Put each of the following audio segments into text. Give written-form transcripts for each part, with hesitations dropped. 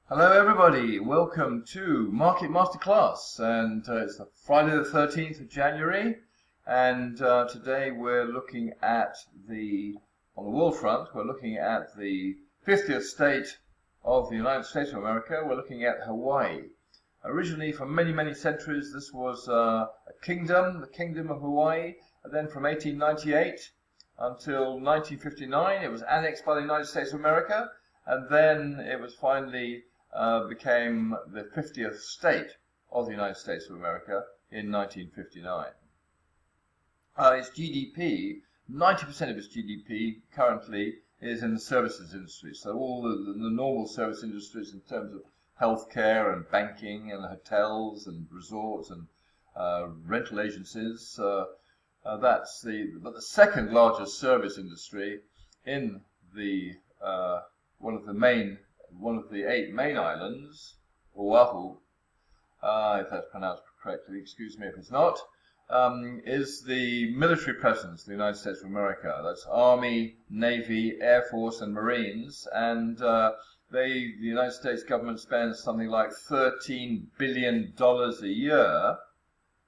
Hello everybody, welcome to Market Masterclass, and it's the Friday the 13th of January, and today we're looking at on the world front, we're looking at the 50th state of the United States of America. We're looking at Hawaii. Originally, for many centuries, this was a kingdom, the Kingdom of Hawaii, and then from 1898 until 1959 it was annexed by the United States of America, and then it was finally became the 50th state of the United States of America in 1959. Its GDP, 90% of its GDP currently is in the services industry. So all the normal service industries in terms of healthcare and banking and hotels and resorts and rental agencies. But the second largest service industry in the one of the 8 main islands, Oahu, if that's pronounced correctly, excuse me if it's not, is the military presence of the United States of America. That's Army, Navy, Air Force, and Marines, and the United States government spends something like $13 billion a year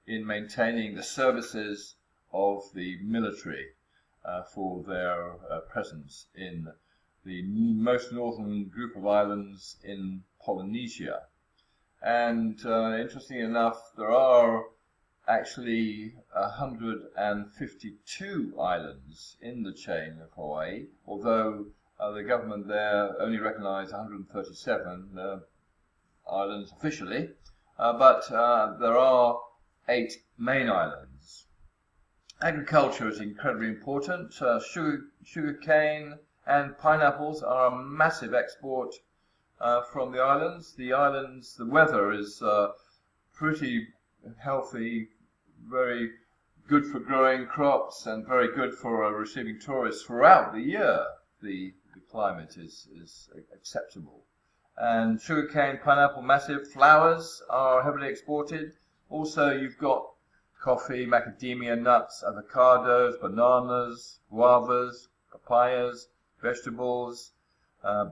in maintaining the services of the military for their presence in the most northern group of islands in Polynesia. And interestingly enough, there are actually 152 islands in the chain of Hawaii, although the government there only recognized 137 islands officially, but there are 8 main islands. Agriculture is incredibly important. Sugar cane and pineapples are a massive export from the islands. The weather is pretty healthy, very good for growing crops, and very good for receiving tourists throughout the year. The climate is acceptable. And sugarcane, pineapple, massive. Flowers are heavily exported. Also, you've got coffee, macadamia nuts, avocados, bananas, guavas, papayas, vegetables,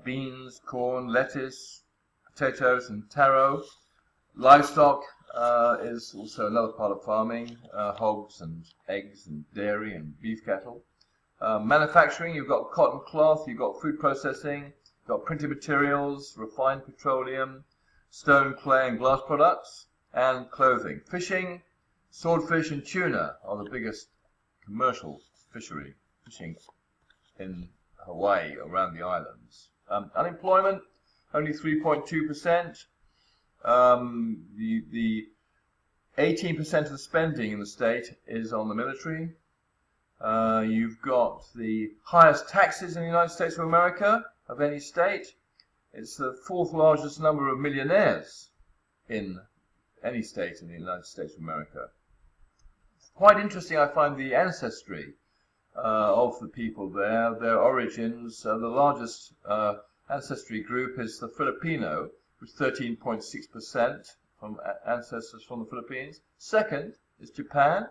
beans, corn, lettuce, potatoes, and taro. Livestock is also another part of farming, hogs and eggs and dairy and beef cattle. Manufacturing, you've got cotton cloth, you've got food processing, you've got printing materials, refined petroleum, stone, clay, and glass products, and clothing. Fishing, swordfish and tuna are the biggest commercial fishing in Hawaii, around the islands. Unemployment, only 3.2%. The 18% of the spending in the state is on the military. You've got the highest taxes in the United States of America of any state. It's the 4th largest number of millionaires in any state in the United States of America. Quite interesting, I find, the ancestry of the people there, their origins. The largest ancestry group is the Filipino, with 13.6% from ancestors from the Philippines. Second is Japan,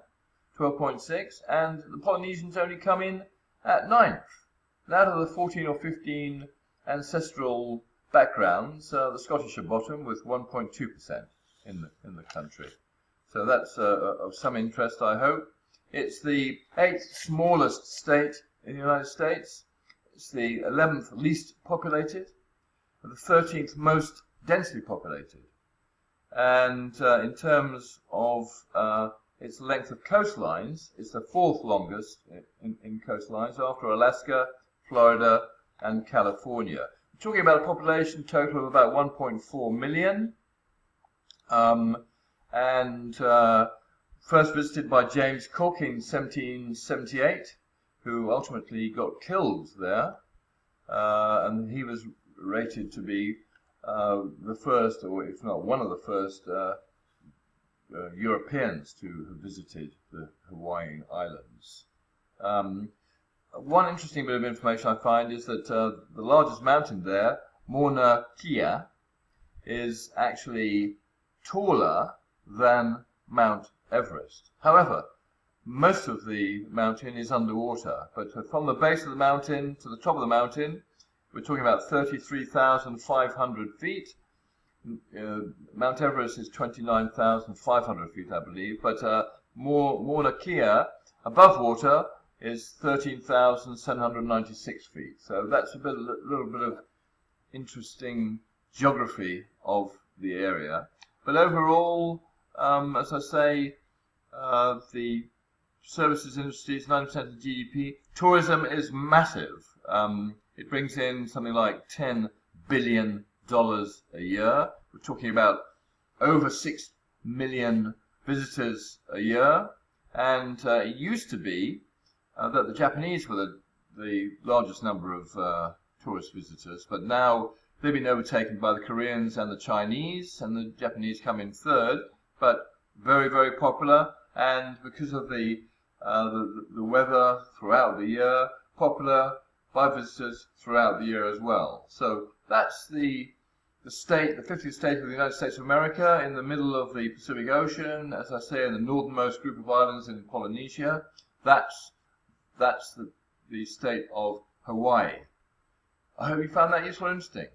12.6%, and the Polynesians only come in at 9th. And out of the 14 or 15 ancestral backgrounds, the Scottish are bottom with 1.2% in the country. So that's of some interest, I hope. It's the 8th smallest state in the United States. It's the 11th least populated, and the 13th most densely populated. And in terms of its length of coastlines, it's the 4th longest in coastlines after Alaska, Florida, and California. We're talking about a population total of about 1.4 million. First visited by James Cook in 1778, who ultimately got killed there, and he was rated to be the first, or if not one of the first, Europeans to have visited the Hawaiian Islands. One interesting bit of information I find is that the largest mountain there, Mauna Kea, is actually taller than Mount Everest. However, most of the mountain is underwater, but from the base of the mountain to the top of the mountain, we're talking about 33,500 feet, Mount Everest is 29,500 feet, I believe, but Mauna Kea, above water, is 13,796 feet. So that's a little bit of interesting geography of the area. But overall, as I say, the services industry is 90% of GDP. Tourism is massive. It brings in something like $10 billion a year. We're talking about over 6 million visitors a year. And it used to be that the Japanese were the largest number of tourist visitors, but now they've been overtaken by the Koreans and the Chinese, and the Japanese come in third, but very, very popular, and because of the weather throughout the year, popular by visitors throughout the year as well. So that's the 50th state of the United States of America, in the middle of the Pacific Ocean, as I say, in the northernmost group of islands in Polynesia. That's the state of Hawaii. I hope you found that useful and interesting.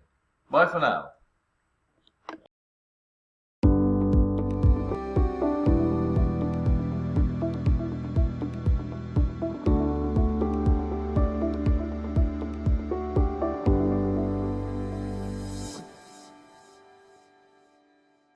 Bye for now.